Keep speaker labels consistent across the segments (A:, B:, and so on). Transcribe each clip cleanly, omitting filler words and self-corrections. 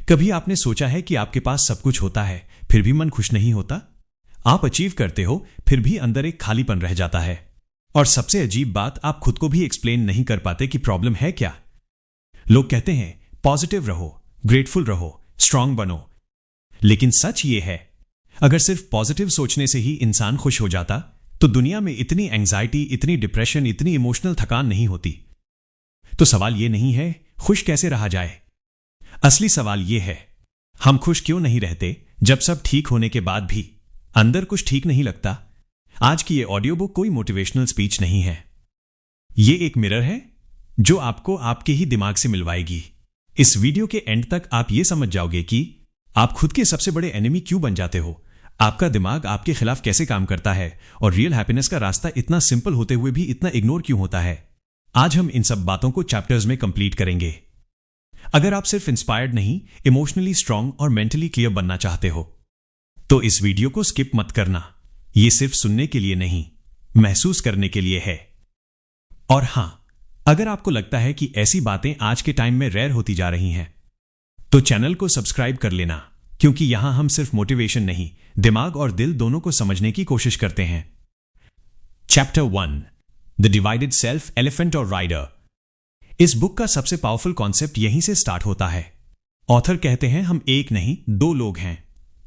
A: कभी आपने सोचा है कि आपके पास सब कुछ होता है फिर भी मन खुश नहीं होता? आप अचीव करते हो फिर भी अंदर एक खालीपन रह जाता है। और सबसे अजीब बात, आप खुद को भी एक्सप्लेन नहीं कर पाते कि प्रॉब्लम है क्या। लोग कहते हैं पॉजिटिव रहो, ग्रेटफुल रहो, स्ट्रांग बनो, लेकिन सच ये है, अगर सिर्फ पॉजिटिव सोचने से ही इंसान खुश हो जाता तो दुनिया में इतनी एंजाइटी, इतनी डिप्रेशन, इतनी इमोशनल थकान नहीं होती। तो सवाल ये नहीं है खुश कैसे रहा जाए, असली सवाल ये है हम खुश क्यों नहीं रहते जब सब ठीक होने के बाद भी अंदर कुछ ठीक नहीं लगता। आज की ये ऑडियो बुक कोई मोटिवेशनल स्पीच नहीं है, ये एक मिरर है जो आपको आपके ही दिमाग से मिलवाएगी। इस वीडियो के एंड तक आप ये समझ जाओगे कि आप खुद के सबसे बड़े एनिमी क्यों बन जाते हो, आपका दिमाग आपके खिलाफ कैसे काम करता है, और रियल हैप्पीनेस का रास्ता इतना सिंपल होते हुए भी इतना इग्नोर क्यों होता है। आज हम इन सब बातों को चैप्टर्स में कंप्लीट करेंगे। अगर आप सिर्फ इंस्पायर्ड नहीं, इमोशनली स्ट्रांग और मेंटली क्लियर बनना चाहते हो तो इस वीडियो को स्किप मत करना। ये सिर्फ सुनने के लिए नहीं, महसूस करने के लिए है। और हां, अगर आपको लगता है कि ऐसी बातें आज के टाइम में रेयर होती जा रही हैं तो चैनल को सब्सक्राइब कर लेना, क्योंकि यहां हम सिर्फ मोटिवेशन नहीं, दिमाग और दिल दोनों को समझने की कोशिश करते हैं। Chapter 1, the divided self, elephant और राइडर। इस बुक का सबसे पावरफुल कॉन्सेप्ट यहीं से स्टार्ट होता है। ऑथर कहते हैं हम एक नहीं, दो लोग हैं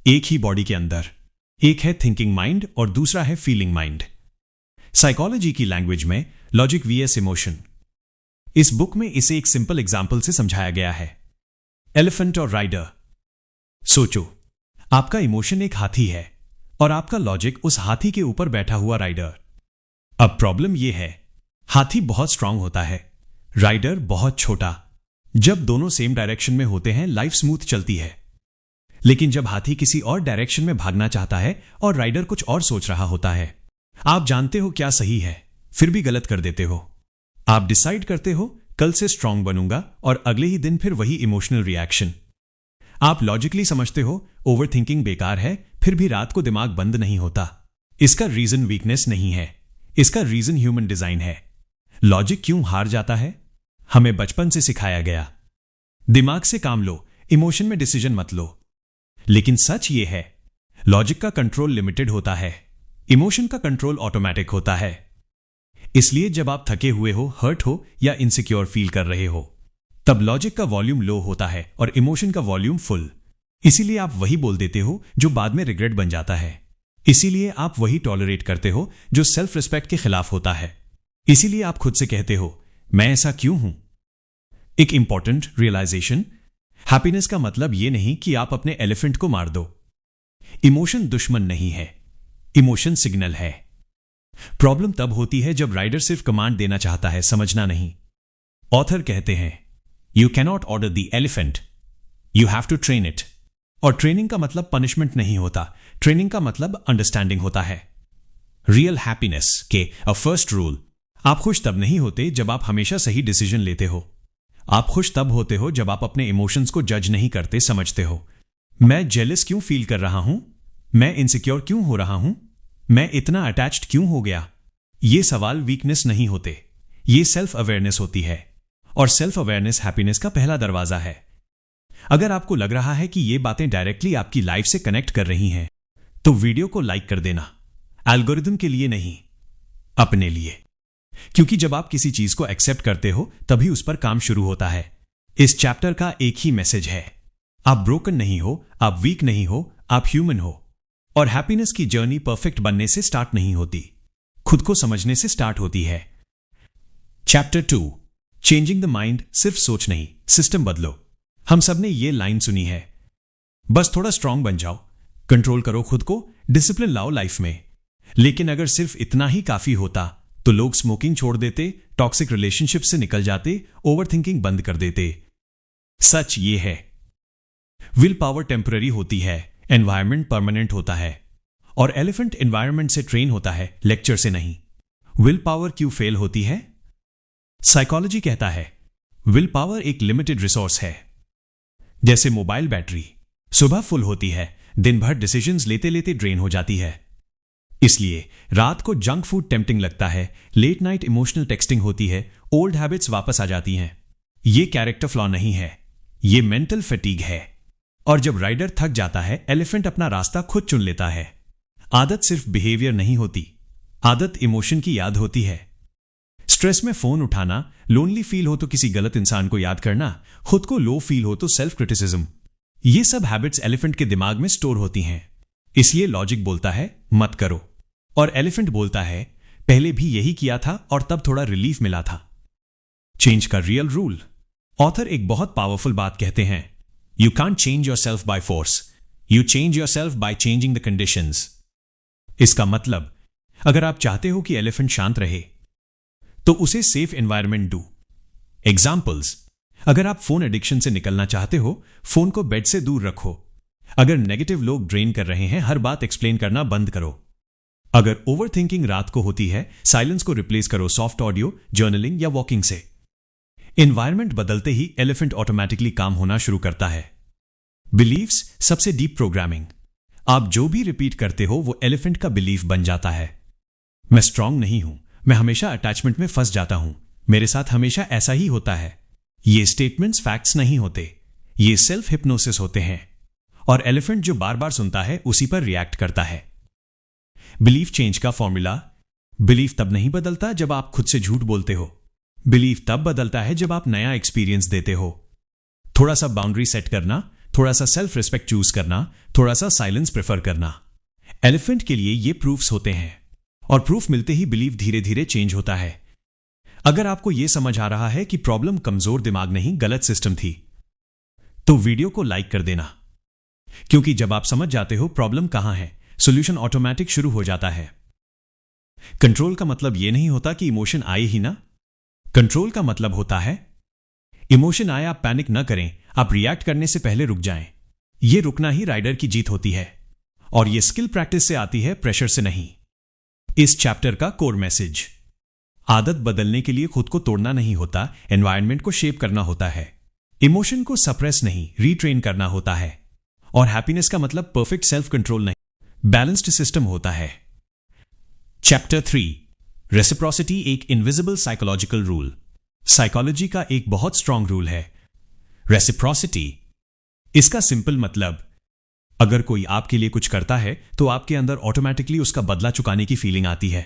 A: एक ही बॉडी के अंदर। एक है थिंकिंग माइंड और दूसरा है फीलिंग माइंड। साइकोलॉजी की लैंग्वेज में लॉजिक वीएस इमोशन। इस बुक में इसे एक सिंपल एग्जाम्पल से समझाया गया है, एलिफेंट और राइडर। सोचो, आपका इमोशन एक हाथी है और आपका लॉजिक उस हाथी के ऊपर बैठा हुआ राइडर। अब प्रॉब्लम यह है, हाथी बहुत स्ट्रांग होता है, राइडर बहुत छोटा। जब दोनों सेम डायरेक्शन में होते हैं लाइफ स्मूथ चलती है, लेकिन जब हाथी किसी और डायरेक्शन में भागना चाहता है और राइडर कुछ और सोच रहा होता है, आप जानते हो क्या सही है फिर भी गलत कर देते हो। आप डिसाइड करते हो कल से स्ट्रांग बनूंगा और अगले ही दिन फिर वही इमोशनल रिएक्शन। आप लॉजिकली समझते हो ओवर थिंकिंग बेकार है, फिर भी रात को दिमाग बंद नहीं होता। इसका रीजन वीकनेस नहीं है, इसका रीजन ह्यूमन डिजाइन है। लॉजिक क्यों हार जाता है? हमें बचपन से सिखाया गया, दिमाग से काम लो, इमोशन में डिसीजन मत लो। लेकिन सच ये है, लॉजिक का कंट्रोल लिमिटेड होता है, इमोशन का कंट्रोल ऑटोमेटिक होता है। इसलिए जब आप थके हुए हो, हर्ट हो या इनसिक्योर फील कर रहे हो, तब लॉजिक का वॉल्यूम लो होता है और इमोशन का वॉल्यूम फुल। इसीलिए आप वही बोल देते हो जो बाद में रिग्रेट बन जाता है। इसीलिए आप वही टॉलरेट करते हो जो सेल्फ रिस्पेक्ट के खिलाफ होता है। इसीलिए आप खुद से कहते हो मैं ऐसा क्यों हूं। एक इंपॉर्टेंट रियलाइजेशन, हैप्पीनेस का मतलब यह नहीं कि आप अपने एलिफेंट को मार दो। इमोशन दुश्मन नहीं है, इमोशन सिग्नल है। प्रॉब्लम तब होती है जब राइडर सिर्फ कमांड देना चाहता है, समझना नहीं। ऑथर कहते हैं you cannot order the elephant, you have to train it. और ट्रेनिंग का मतलब पनिशमेंट नहीं होता, ट्रेनिंग का मतलब अंडरस्टैंडिंग होता है। रियल हैप्पीनेस के अ फर्स्ट रूल, आप खुश तब नहीं होते जब आप हमेशा सही डिसीजन लेते हो। आप खुश तब होते हो जब आप अपने इमोशंस को जज नहीं करते, समझते हो मैं जेलस क्यों फील कर रहा हूं, मैं इनसिक्योर क्यों हो रहा हूं, मैं इतना अटैच्ड क्यों हो गया। ये सवाल वीकनेस नहीं होते, ये सेल्फ अवेयरनेस होती है। और सेल्फ अवेयरनेस हैप्पीनेस का पहला दरवाजा है। अगर आपको लग रहा है कि ये बातें डायरेक्टली आपकी लाइफ से कनेक्ट कर रही हैं तो वीडियो को लाइक कर देना, एल्गोरिदम के लिए नहीं, अपने लिए। क्योंकि जब आप किसी चीज को एक्सेप्ट करते हो तभी उस पर काम शुरू होता है। इस चैप्टर का एक ही मैसेज है, आप ब्रोकन नहीं हो, आप वीक नहीं हो, आप ह्यूमन हो। और हैप्पीनेस की जर्नी परफेक्ट बनने से स्टार्ट नहीं होती, खुद को समझने से स्टार्ट होती है। Chapter 2, changing the mind. सिर्फ सोच नहीं, सिस्टम बदलो। हम सब ने ये लाइन सुनी है, बस थोड़ा स्ट्रांग बन जाओ, कंट्रोल करो खुद को, डिसिप्लिन लाओ लाइफ में। लेकिन अगर सिर्फ इतना ही काफी होता तो लोग स्मोकिंग छोड़ देते, टॉक्सिक रिलेशनशिप से निकल जाते, ओवरथिंकिंग बंद कर देते। सच ये है, विल पावर टेम्पररी होती है, एनवायरनमेंट परमानेंट होता है। और एलिफेंट एनवायरनमेंट से ट्रेन होता है, लेक्चर से नहीं। विल पावर क्यों फेल होती है? साइकोलॉजी कहता है विल पावर एक लिमिटेड रिसोर्स है। जैसे मोबाइल बैटरी सुबह फुल होती है, दिन भर डिसीजंस लेते लेते ड्रेन हो जाती है। इसलिए रात को जंक फूड टेम्पटिंग लगता है, लेट नाइट इमोशनल टेक्सटिंग होती है, ओल्ड हैबिट्स वापस आ जाती हैं। ये कैरेक्टर फ्लॉ नहीं है, ये मेंटल फटीग है। और जब राइडर थक जाता है एलिफेंट अपना रास्ता खुद चुन लेता है। आदत सिर्फ बिहेवियर नहीं होती, आदत इमोशन की याद होती है। स्ट्रेस में फोन उठाना, लोनली फील हो तो किसी गलत इंसान को याद करना, खुद को लो फील हो तो सेल्फ क्रिटिसिज्म, ये सब हैबिट्स एलिफेंट के दिमाग में स्टोर होती हैं। इसलिए लॉजिक बोलता है मत करो, और एलिफेंट बोलता है पहले भी यही किया था और तब थोड़ा रिलीफ मिला था। चेंज का रियल रूल। ऑथर एक बहुत पावरफुल बात कहते हैं, you can't change your self by force, you change your self by changing the conditions. इसका मतलब अगर आप चाहते हो कि एलिफेंट शांत रहे तो उसे सेफ एनवायरनमेंट दो। एग्जाम्पल्स, अगर आप फोन एडिक्शन से निकलना चाहते हो, फोन को बेड से दूर रखो। अगर नेगेटिव लोग ड्रेन कर रहे हैं, हर बात एक्सप्लेन करना बंद करो। अगर ओवर थिंकिंग रात को होती है, साइलेंस को रिप्लेस करो सॉफ्ट ऑडियो, जर्नलिंग या वॉकिंग से। एनवायरनमेंट बदलते ही एलिफेंट ऑटोमेटिकली काम होना शुरू करता है। बिलीव्स सबसे डीप प्रोग्रामिंग। आप जो भी रिपीट करते हो वो एलिफेंट का बिलीफ बन जाता है। मैं स्ट्रांग नहीं हूं, मैं हमेशा अटैचमेंट में फंस जाता हूं, मेरे साथ हमेशा ऐसा ही होता है। ये स्टेटमेंट्स फैक्ट्स नहीं होते, ये सेल्फ हिप्नोसिस होते हैं। और एलिफेंट जो बार बार सुनता है उसी पर रिएक्ट करता है। बिलीफ चेंज का फॉर्मूला। बिलीफ तब नहीं बदलता जब आप खुद से झूठ बोलते हो, बिलीफ तब बदलता है जब आप नया एक्सपीरियंस देते हो। थोड़ा सा बाउंड्री सेट करना, थोड़ा सा सेल्फ रिस्पेक्ट चूज करना, थोड़ा सा साइलेंस प्रेफर करना। एलिफेंट के लिए ये प्रूफ्स होते हैं, और प्रूफ मिलते ही बिलीफ धीरे धीरे चेंज होता है। अगर आपको यह समझ आ रहा है कि प्रॉब्लम कमजोर दिमाग नहीं गलत सिस्टम थी, तो वीडियो को लाइक कर देना, क्योंकि जब आप समझ जाते हो प्रॉब्लम कहां है, सॉल्यूशन ऑटोमेटिक शुरू हो जाता है। कंट्रोल का मतलब यह नहीं होता कि इमोशन आए ही ना, कंट्रोल का मतलब होता है इमोशन आए आप पैनिक न करें, आप रिएक्ट करने से पहले रुक जाएं। यह रुकना ही राइडर की जीत होती है, और यह स्किल प्रैक्टिस से आती है, प्रेशर से नहीं। इस चैप्टर का कोर मैसेज, आदत बदलने के लिए खुद को तोड़ना नहीं होता, एनवायरनमेंट को शेप करना होता है। इमोशन को सप्रेस नहीं, रीट्रेन करना होता है। और हैप्पीनेस का मतलब परफेक्ट सेल्फ कंट्रोल नहीं, बैलेंस्ड सिस्टम होता है। चैप्टर 3, रेसिप्रोसिटी एक इनविजिबल साइकोलॉजिकल रूल। साइकोलॉजी का एक बहुत स्ट्रांग रूल है रेसिप्रोसिटी। इसका सिंपल मतलब, अगर कोई आपके लिए कुछ करता है तो आपके अंदर ऑटोमेटिकली उसका बदला चुकाने की फीलिंग आती है।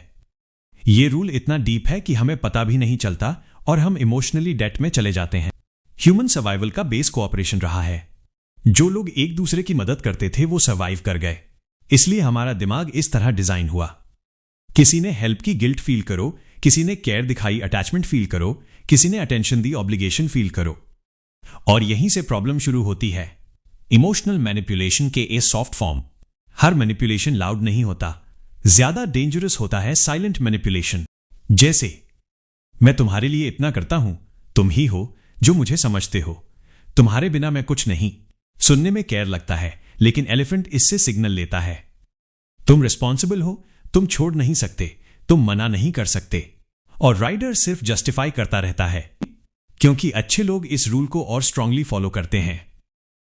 A: यह रूल इतना डीप है कि हमें पता भी नहीं चलता और हम इमोशनली डेट में चले जाते हैं। ह्यूमन सर्वाइवल का बेस कोऑपरेशन रहा है। जो लोग एक दूसरे की मदद करते थे वो सर्वाइव कर गए, इसलिए हमारा दिमाग इस तरह डिजाइन हुआ। किसी ने हेल्प की गिल्ट फील करो, किसी ने केयर दिखाई अटैचमेंट फील करो, किसी ने अटेंशन दी ऑब्लिगेशन फील करो। और यहीं से प्रॉब्लम शुरू होती है। इमोशनल मैनिपुलेशन के ए सॉफ्ट फॉर्म। हर मैनिपुलेशन लाउड नहीं होता, ज्यादा डेंजरस होता है साइलेंट मैनिपुलेशन। जैसे, मैं तुम्हारे लिए इतना करता हूं, तुम ही हो जो मुझे समझते हो, तुम्हारे बिना मैं कुछ नहीं। सुनने में केयर लगता है, लेकिन एलिफेंट इससे सिग्नल लेता है, तुम रिस्पॉन्सिबल हो, तुम छोड़ नहीं सकते, तुम मना नहीं कर सकते। और राइडर सिर्फ जस्टिफाई करता रहता है, क्योंकि अच्छे लोग इस रूल को और स्ट्रांगली फॉलो करते हैं।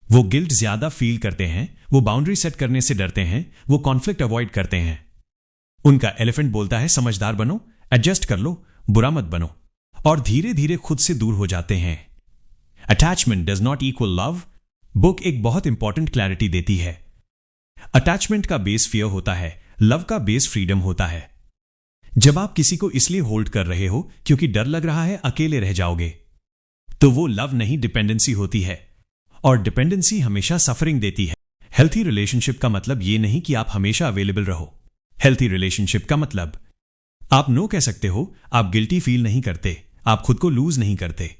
A: वो गिल्ट ज्यादा फील करते हैं, वो बाउंड्री सेट करने से डरते हैं, वो कॉन्फ्लिक्ट अवॉइड करते हैं। उनका एलिफेंट बोलता है समझदार बनो, एडजस्ट कर लो, बुरा मत बनो, और धीरे धीरे खुद से दूर हो जाते हैं। Attachment does not equal love book एक बहुत इंपॉर्टेंट क्लैरिटी देती है। अटैचमेंट का बेस फियर होता है, लव का बेस फ्रीडम होता है। जब आप किसी को इसलिए होल्ड कर रहे हो क्योंकि डर लग रहा है अकेले रह जाओगे, तो वो लव नहीं डिपेंडेंसी होती है, और डिपेंडेंसी हमेशा सफरिंग देती है। हेल्थी रिलेशनशिप का मतलब ये नहीं कि आप हमेशा अवेलेबल रहो। हेल्थी रिलेशनशिप का मतलब आप नो कह सकते हो, आप गिल्टी फील नहीं करते, आप खुद को लूज नहीं करते।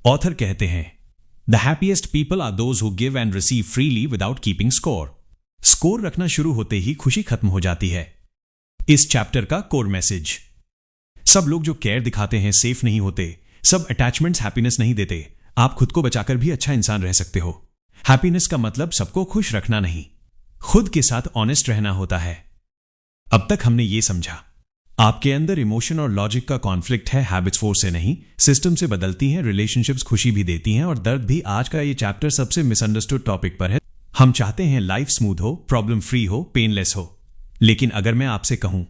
A: ऑथर कहते हैं, the happiest people are those who give and receive freely without keeping score. Score रखना शुरू होते ही खुशी खत्म हो जाती है। इस चैप्टर का कोर मैसेज, सब लोग जो केयर दिखाते हैं सेफ नहीं होते, सब अटैचमेंट्स हैप्पीनेस नहीं देते। आप खुद को बचाकर भी अच्छा इंसान रह सकते हो। हैप्पीनेस का मतलब सबको खुश रखना नहीं, खुद के साथ ऑनेस्ट रहना होता है। अब तक हमने ये समझा, आपके अंदर इमोशन और लॉजिक का कॉन्फ्लिक्ट है, हैबिट्स फोर्स से नहीं सिस्टम से बदलती हैं, रिलेशनशिप्स खुशी भी देती हैं और दर्द भी। आज का ये चैप्टर सबसे मिसअंडरस्टूड टॉपिक पर है। हम चाहते हैं लाइफ स्मूथ हो, प्रॉब्लम फ्री हो, पेनलेस हो, लेकिन अगर मैं आपसे कहूं,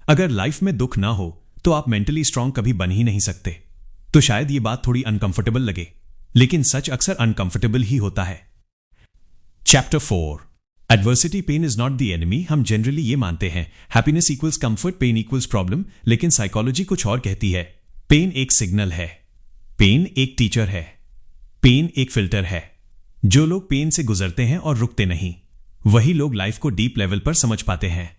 A: अगर लाइफ में दुख ना हो तो आप मेंटली स्ट्रांग कभी बन ही नहीं सकते। तो शायद ये बात थोड़ी अनकंफर्टेबल लगे, लेकिन सच अक्सर अनकंफर्टेबल ही होता है। Chapter 4 adversity pain is not the enemy. हम जनरली ये मानते हैं happiness equals comfort, pain equals problem, लेकिन साइकोलॉजी कुछ और कहती है। पेन एक सिग्नल है, पेन एक टीचर है, पेन एक फिल्टर है। जो लोग पेन से गुजरते हैं और रुकते नहीं, वही लोग लाइफ को डीप लेवल पर समझ पाते हैं।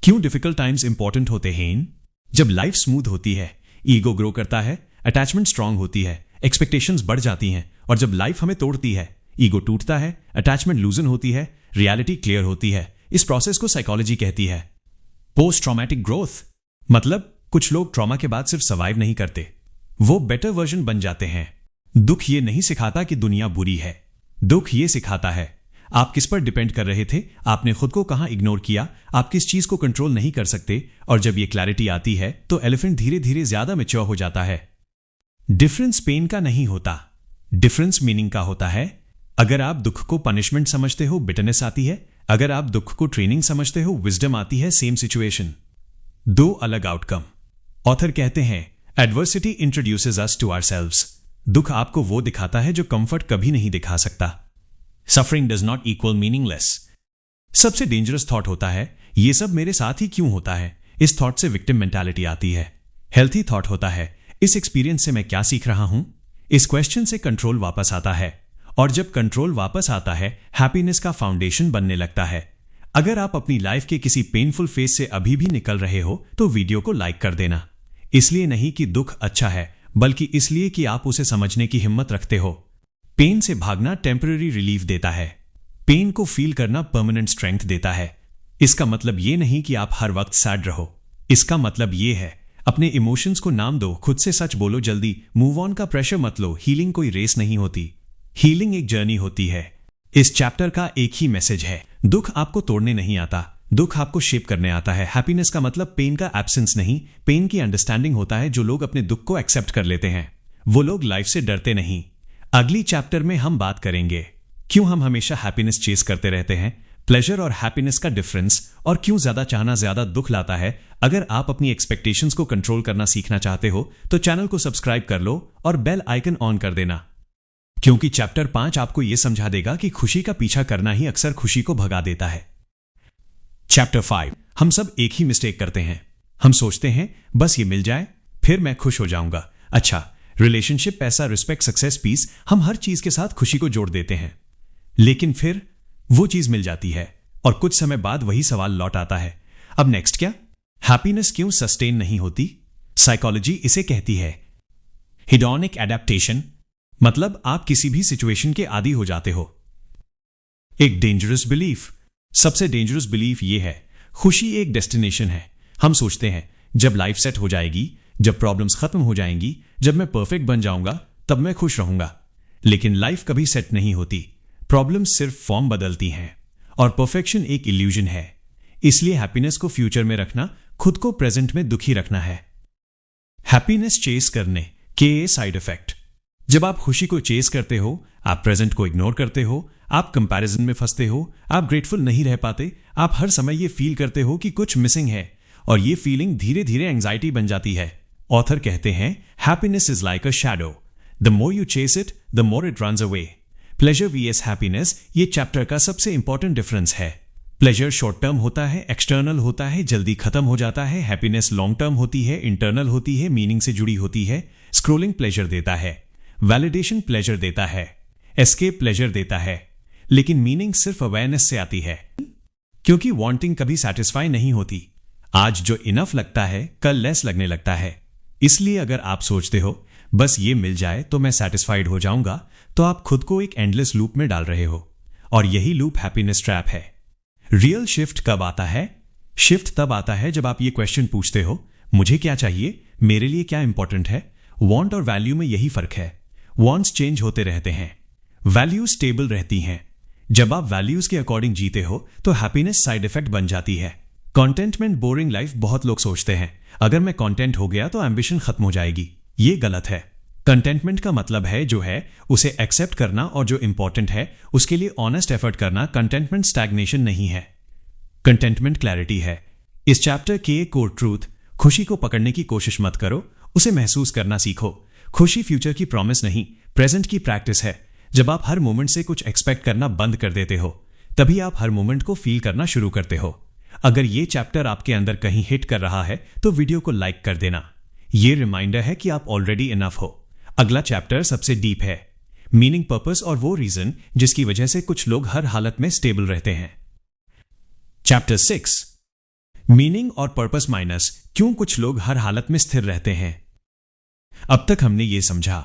A: क्यों डिफिकल्ट टाइम्स इंपॉर्टेंट होते हैं? जब लाइफ स्मूथ होती है, ईगो ग्रो करता है, अटैचमेंट स्ट्रांग होती है, एक्सपेक्टेशंस बढ़ जाती हैं, और जब लाइफ हमें तोड़ती है, ईगो टूटता है, अटैचमेंट लूजन होती है, रियलिटी क्लियर होती है। इस प्रोसेस को साइकोलॉजी कहती है पोस्ट ट्रॉमेटिक ग्रोथ। मतलब कुछ लोग ट्रॉमा के बाद सिर्फ सर्वाइव नहीं करते, वो बेटर वर्जन बन जाते हैं। दुख ये नहीं सिखाता कि दुनिया बुरी है, दुख ये सिखाता है आप किस पर डिपेंड कर रहे थे, आपने खुद को कहां इग्नोर किया, आप किस चीज को कंट्रोल नहीं कर सकते। और जब ये क्लैरिटी आती है तो एलिफेंट धीरे धीरे ज्यादा मैच्योर हो जाता है। डिफरेंस पेन का नहीं होता, डिफरेंस मीनिंग का होता है। अगर आप दुख को पनिशमेंट समझते हो, बिटरनेस आती है। अगर आप दुख को ट्रेनिंग समझते हो, विजडम आती है। सेम सिचुएशन, दो अलग आउटकम। ऑथर कहते हैं adversity introduces us to ourselves. दुख आपको वो दिखाता है जो कंफर्ट कभी नहीं दिखा सकता। Suffering does not equal meaningless. सबसे डेंजरस थॉट होता है ये सब मेरे साथ ही क्यों होता है। इस थॉट से विक्टिम मेंटालिटी आती है। हेल्थी थॉट होता है इस एक्सपीरियंस से मैं क्या सीख रहा हूं। इस क्वेश्चन से कंट्रोल वापस आता है, और जब कंट्रोल वापस आता है, हैप्पीनेस का फाउंडेशन बनने लगता है। अगर आप अपनी लाइफ के किसी पेनफुल फेज से अभी भी निकल रहे हो तो वीडियो को लाइक कर देना। इसलिए नहीं कि दुख अच्छा है, बल्कि इसलिए कि आप उसे समझने की हिम्मत रखते हो। पेन से भागना टेम्पररी रिलीफ देता है, पेन को फील करना परमानेंट स्ट्रेंथ देता है। इसका मतलब ये नहीं कि आप हर वक्त सैड रहो, इसका मतलब ये है अपने इमोशंस को नाम दो, खुद से सच बोलो, जल्दी मूव ऑन का प्रेशर मत लो। हीलिंग कोई रेस नहीं होती, हीलिंग एक जर्नी होती है। इस चैप्टर का एक ही मैसेज है, दुख आपको तोड़ने नहीं आता, दुख आपको शेप करने आता है। हैप्पीनेस का मतलब पेन का एब्सेंस नहीं, पेन की अंडरस्टैंडिंग होता है। जो लोग अपने दुख को एक्सेप्ट कर लेते हैं, वो लोग लाइफ से डरते नहीं। अगली चैप्टर में हम बात करेंगे क्यों हम हमेशा हैप्पीनेस चेस करते रहते हैं, प्लेजर और हैप्पीनेस का डिफरेंस, और क्यों ज्यादा चाहना ज्यादा दुख लाता है। अगर आप अपनी एक्सपेक्टेशंस को कंट्रोल करना सीखना चाहते हो तो चैनल को सब्सक्राइब कर लो और बेल आइकन ऑन कर देना, क्योंकि चैप्टर 5 आपको यह समझा देगा कि खुशी का पीछा करना ही अक्सर खुशी को भगा देता है। चैप्टर 5 हम सब एक ही मिस्टेक करते हैं, हम सोचते हैं बस ये मिल जाए फिर मैं खुश हो जाऊंगा। अच्छा, रिलेशनशिप, पैसा, रिस्पेक्ट, सक्सेस, पीस, हम हर चीज के साथ खुशी को जोड़ देते हैं, लेकिन फिर वो चीज मिल जाती है और कुछ समय बाद वही सवाल लौट आता है, अब नेक्स्ट क्या। हैप्पीनेस क्यों सस्टेन नहीं होती? साइकोलॉजी इसे कहती है हिडोनिक एडेप्टेशन। मतलब आप किसी भी सिचुएशन के आदी हो जाते हो। एक डेंजरस बिलीफ, सबसे डेंजरस बिलीफ ये है खुशी एक डेस्टिनेशन है। हम सोचते हैं जब लाइफ सेट हो जाएगी, जब प्रॉब्लम्स खत्म हो जाएंगी, जब मैं परफेक्ट बन जाऊंगा तब मैं खुश रहूंगा। लेकिन लाइफ कभी सेट नहीं होती, प्रॉब्लम्स सिर्फ फॉर्म बदलती हैं, और परफेक्शन एक इल्यूजन है। इसलिए हैप्पीनेस को फ्यूचर में रखना, खुद को प्रेजेंट में दुखी रखना है। हैप्पीनेस चेस करने के साइड इफेक्ट। जब आप खुशी को चेस करते हो, आप प्रेजेंट को इग्नोर करते हो, आप कंपैरिजन में फंसते हो, आप ग्रेटफुल नहीं रह पाते, आप हर समय ये फील करते हो कि कुछ मिसिंग है, और ये फीलिंग धीरे धीरे एंजाइटी बन जाती है। ऑथर कहते हैं happiness is like a shadow, the more you chase it the more it runs away. Pleasure vs happiness ये चैप्टर का सबसे इंपॉर्टेंट डिफरेंस है। प्लेजर शॉर्ट टर्म होता है, एक्सटर्नल होता है, जल्दी खत्म हो जाता है। हैप्पीनेस लॉन्ग टर्म होती है, इंटरनल होती है, मीनिंग से जुड़ी होती है। स्क्रोलिंग प्लेजर देता है, वैलिडेशन प्लेजर देता है, एस्केप प्लेजर देता है, लेकिन मीनिंग सिर्फ अवेयरनेस से आती है, क्योंकि वांटिंग कभी सेटिस्फाई नहीं होती। आज जो इनफ लगता है कल लेस लगने लगता है। इसलिए अगर आप सोचते हो बस ये मिल जाए तो मैं सेटिस्फाइड हो जाऊंगा, तो आप खुद को एक एंडलेस लूप में डाल रहे हो, और यही लूप हैप्पीनेस ट्रैप है। रियल शिफ्ट कब आता है? शिफ्ट तब आता है जब आप ये क्वेश्चन पूछते हो मुझे क्या चाहिए, मेरे लिए क्या इंपॉर्टेंट है। वांट और वैल्यू में यही फर्क है। वांट्स चेंज होते रहते हैं, वैल्यूज स्टेबल रहती हैं। जब आप वैल्यूज के अकॉर्डिंग जीते हो तो हैप्पीनेस साइड इफेक्ट बन जाती है। कंटेंटमेंट बोरिंग लाइफ, बहुत लोग सोचते हैं अगर मैं कंटेंट हो गया तो एम्बिशन खत्म हो जाएगी। ये गलत है। कंटेंटमेंट का मतलब है जो है उसे एक्सेप्ट करना, और जो इंपॉर्टेंट है उसके लिए ऑनेस्ट एफर्ट करना। कंटेंटमेंट स्टैग्नेशन नहीं है, कंटेंटमेंट क्लैरिटी है। इस चैप्टर के कोर ट्रूथ, खुशी को पकड़ने की कोशिश मत करो, उसे महसूस करना सीखो। खुशी फ्यूचर की प्रॉमिस नहीं, प्रेजेंट की प्रैक्टिस है। जब आप हर मोमेंट से कुछ एक्सपेक्ट करना बंद कर देते हो, तभी आप हर मोमेंट को फील करना शुरू करते हो। अगर ये चैप्टर आपके अंदर कहीं हिट कर रहा है तो वीडियो को लाइक कर देना। ये रिमाइंडर है कि आप ऑलरेडी इनफ हो। अगला चैप्टर सबसे डीप है, मीनिंग, पर्पस और वो रीजन जिसकी वजह से कुछ लोग हर हालत में स्टेबल रहते हैं। चैप्टर 6, मीनिंग और पर्पस माइनस क्यों कुछ लोग हर हालत में स्थिर रहते हैं। अब तक हमने ये समझा,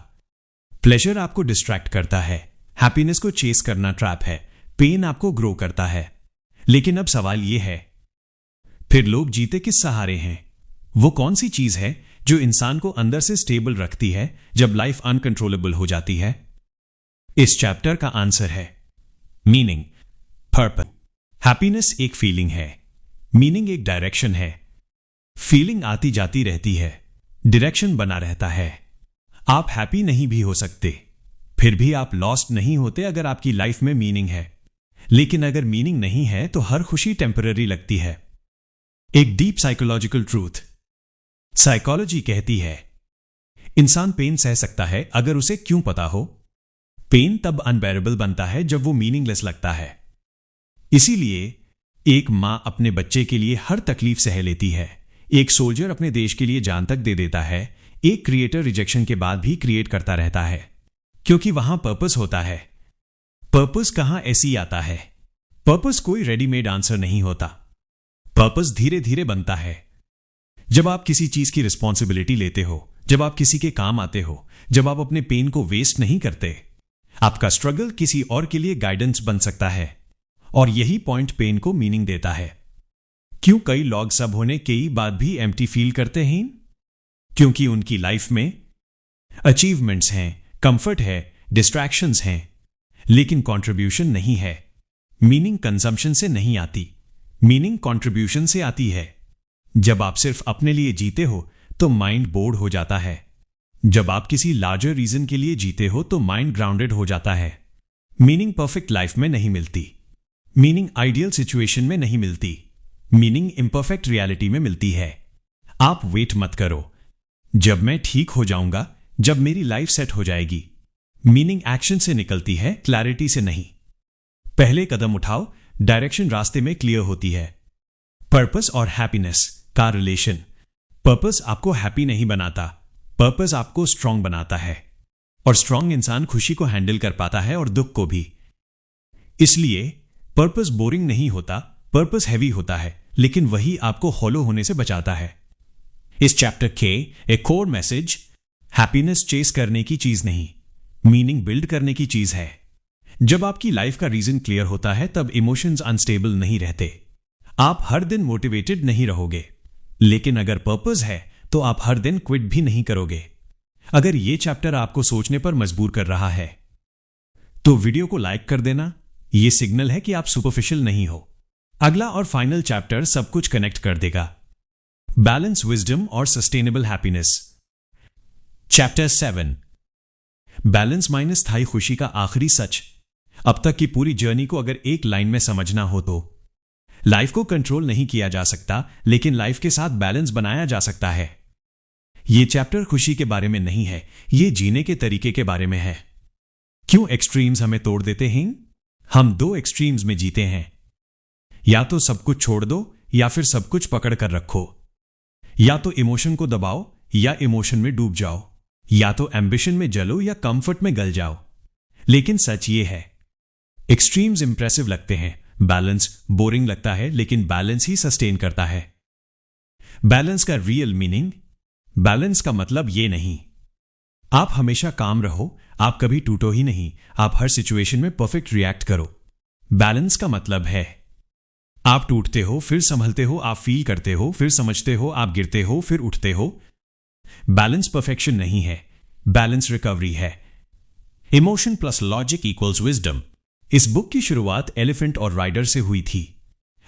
A: प्लेजर आपको डिस्ट्रैक्ट करता है, हैप्पीनेस को चेस करना ट्रैप है, पेन आपको ग्रो करता है। लेकिन अब सवाल यह है, फिर लोग जीते किस सहारे हैं? वो कौन सी चीज है जो इंसान को अंदर से स्टेबल रखती है जब लाइफ अनकंट्रोलेबल हो जाती है? इस चैप्टर का आंसर है मीनिंग, पर्पस। हैप्पीनेस एक फीलिंग है, मीनिंग एक डायरेक्शन है। फीलिंग आती जाती रहती है, डायरेक्शन बना रहता है। आप हैप्पी नहीं भी हो सकते, फिर भी आप लॉस्ट नहीं होते अगर आपकी लाइफ में मीनिंग है। लेकिन अगर मीनिंग नहीं है तो हर खुशी टेम्पररी लगती है। एक डीप साइकोलॉजिकल ट्रूथ, साइकोलॉजी कहती है इंसान पेन सह सकता है अगर उसे क्यों पता हो। पेन तब अनबेरेबल बनता है जब वो मीनिंगलेस लगता है। इसीलिए एक मां अपने बच्चे के लिए हर तकलीफ सह लेती है, एक सोल्जर अपने देश के लिए जान तक दे देता है, एक क्रिएटर रिजेक्शन के बाद भी क्रिएट करता रहता है, क्योंकि वहां पर्पस होता है। पर्पस कहां ऐसी आता है? पर्पस कोई रेडीमेड आंसर नहीं होता। पर्पस धीरे धीरे बनता है। जब आप किसी चीज की रिस्पॉन्सिबिलिटी लेते हो, जब आप किसी के काम आते हो, जब आप अपने पेन को वेस्ट नहीं करते, आपका स्ट्रगल किसी और के लिए गाइडेंस बन सकता है। और यही पॉइंट पेन को मीनिंग देता है। क्यों कई लोग सब होने के बाद भी एम्प्टी फील करते हैं? क्योंकि उनकी लाइफ में अचीवमेंट्स हैं, कंफर्ट है, डिस्ट्रैक्शंस हैं, लेकिन कंट्रीब्यूशन नहीं है। मीनिंग कंजम्पशन से नहीं आती, मीनिंग कंट्रीब्यूशन से आती है। जब आप सिर्फ अपने लिए जीते हो तो माइंड बोर्ड हो जाता है। जब आप किसी लार्जर रीजन के लिए जीते हो तो माइंड ग्राउंडेड हो जाता है। मीनिंग परफेक्ट लाइफ में नहीं मिलती, मीनिंग आइडियल सिचुएशन में नहीं मिलती, मीनिंग इम्परफेक्ट रियलिटी में मिलती है। आप वेट मत करो, जब मैं ठीक हो जाऊंगा, जब मेरी लाइफ सेट हो जाएगी। मीनिंग एक्शन से निकलती है, क्लैरिटी से नहीं। पहले कदम उठाओ, डायरेक्शन रास्ते में क्लियर होती है। पर्पस और हैप्पीनेस का रिलेशन, पर्पस आपको हैप्पी नहीं बनाता, पर्पस आपको स्ट्रांग बनाता है। और स्ट्रांग इंसान खुशी को हैंडल कर पाता है और दुख को भी। इसलिए पर्पस बोरिंग नहीं होता, पर्पस हैवी होता है, लेकिन वही आपको हॉलो होने से बचाता है। इस चैप्टर के एक कोर मैसेज, हैप्पीनेस चेस करने की चीज नहीं, मीनिंग बिल्ड करने की चीज है। जब आपकी लाइफ का रीजन क्लियर होता है तब इमोशंस अनस्टेबल नहीं रहते। आप हर दिन मोटिवेटेड नहीं रहोगे, लेकिन अगर पर्पस है तो आप हर दिन क्विट भी नहीं करोगे। अगर ये चैप्टर आपको सोचने पर मजबूर कर रहा है तो वीडियो को लाइक कर देना। यह सिग्नल है कि आप सुपरफिशियल नहीं हो। अगला और फाइनल चैप्टर सब कुछ कनेक्ट कर देगा, बैलेंस, विजडम और sustainable happiness. Chapter 7, balance minus स्थायी खुशी का आखिरी सच। अब तक की पूरी जर्नी को अगर एक लाइन में समझना हो तो लाइफ को कंट्रोल नहीं किया जा सकता, लेकिन लाइफ के साथ बैलेंस बनाया जा सकता है। यह चैप्टर खुशी के बारे में नहीं है, यह जीने के तरीके के बारे में है। क्यों एक्सट्रीम्स हमें तोड़ देते हैं? हम दो एक्सट्रीम्स में जीते हैं, या तो सब कुछ छोड़ दो या फिर सब कुछ पकड़ कर रखो। या तो इमोशन को दबाओ या इमोशन में डूब जाओ, या तो एम्बिशन में जलो या कंफर्ट में गल जाओ। लेकिन सच ये है, एक्सट्रीम्स इंप्रेसिव लगते हैं, बैलेंस बोरिंग लगता है, लेकिन बैलेंस ही सस्टेन करता है। बैलेंस का रियल मीनिंग, बैलेंस का मतलब ये नहीं आप हमेशा काम रहो, आप कभी टूटो ही नहीं, आप हर सिचुएशन में परफेक्ट रिएक्ट करो। बैलेंस का मतलब है आप टूटते हो, फिर संभलते हो, आप फील करते हो, फिर समझते हो, आप गिरते हो, फिर उठते हो। बैलेंस परफेक्शन नहीं है, बैलेंस रिकवरी है। Emotion plus logic equals wisdom. इस बुक की शुरुआत एलिफेंट और राइडर से हुई थी,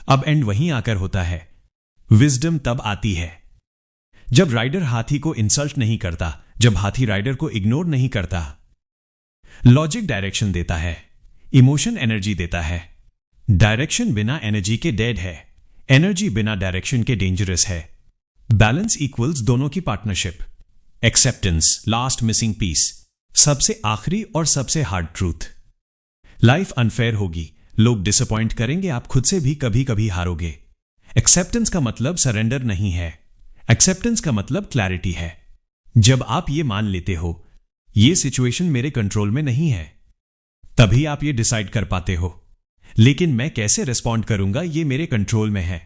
A: अब एंड वहीं आकर होता है। विजडम तब आती है जब राइडर हाथी को इंसल्ट नहीं करता, जब हाथी राइडर को इग्नोर नहीं करता। लॉजिक डायरेक्शन देता है, इमोशन एनर्जी देता है। डायरेक्शन बिना एनर्जी के डेड है, एनर्जी बिना डायरेक्शन के डेंजरस है। बैलेंस इक्वल्स दोनों की partnership. Acceptance, last missing piece. सबसे आखिरी और सबसे हार्ड ट्रूथ, लाइफ अनफेयर होगी, लोग डिसअपॉइंट करेंगे, आप खुद से भी कभी कभी हारोगे। एक्सेप्टेंस का मतलब सरेंडर नहीं है, एक्सेप्टेंस का मतलब क्लैरिटी है। जब आप ये मान लेते हो ये सिचुएशन मेरे कंट्रोल में नहीं है, तभी आप ये डिसाइड कर पाते हो, लेकिन मैं कैसे रिस्पॉन्ड करूंगा ये मेरे कंट्रोल में है।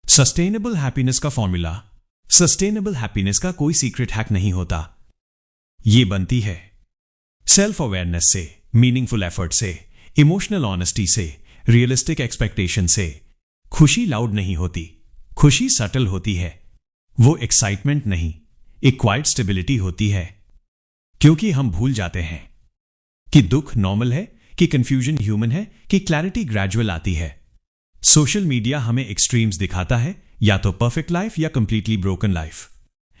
A: सस्टेनेबल हैप्पीनेस का फॉर्मूला, सस्टेनेबल हैप्पीनेस का कोई सीक्रेट हैक नहीं होता, ये बनती है सेल्फ अवेयरनेस से, मीनिंगफुल एफर्ट से, इमोशनल ऑनेस्टी से, रियलिस्टिक एक्सपेक्टेशन से। खुशी लाउड नहीं होती, खुशी सटल होती है, वो एक्साइटमेंट नहीं, एक क्वाइट स्टेबिलिटी होती है। क्योंकि हम भूल जाते हैं कि दुख नॉर्मल है, कि कंफ्यूजन ह्यूमन है, कि क्लैरिटी ग्रेजुअल आती है। सोशल मीडिया हमें एक्सट्रीम्स दिखाता है, या तो परफेक्ट लाइफ या कंप्लीटली ब्रोकन लाइफ,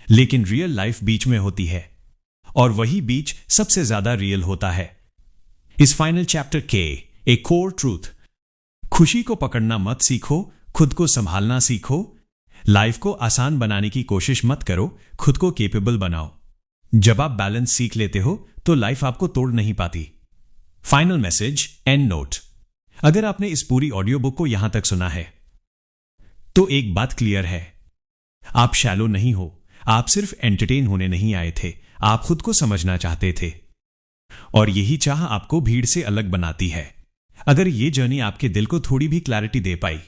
A: लेकिन रियल लाइफ बीच में होती है, और वही बीच सबसे ज्यादा रियल होता है। इस फाइनल चैप्टर के एक कोर ट्रूथ, खुशी को पकड़ना मत सीखो, खुद को संभालना सीखो। लाइफ को आसान बनाने की कोशिश मत करो, खुद को केपेबल बनाओ। जब आप बैलेंस सीख लेते हो तो लाइफ आपको तोड़ नहीं पाती। फाइनल मैसेज, एंड नोट, अगर आपने इस पूरी ऑडियो बुक को यहां तक सुना है तो एक बात क्लियर है, आप शैलो नहीं हो, आप सिर्फ एंटरटेन होने नहीं आए थे, आप खुद को समझना चाहते थे, और यही चाह आपको भीड़ से अलग बनाती है। अगर ये जर्नी आपके दिल को थोड़ी भी क्लैरिटी दे पाई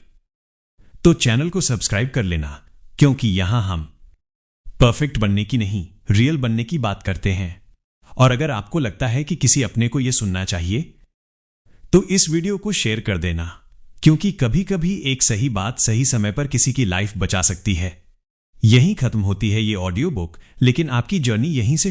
A: तो चैनल को सब्सक्राइब कर लेना, क्योंकि यहां हम परफेक्ट बनने की नहीं, रियल बनने की बात करते हैं। और अगर आपको लगता है कि किसी अपने को यह सुनना चाहिए तो इस वीडियो को शेयर कर देना, क्योंकि कभी कभी एक सही बात सही समय पर किसी की लाइफ बचा सकती है। यहीं खत्म होती है ये ऑडियो बुक, लेकिन आपकी जर्नी यहीं से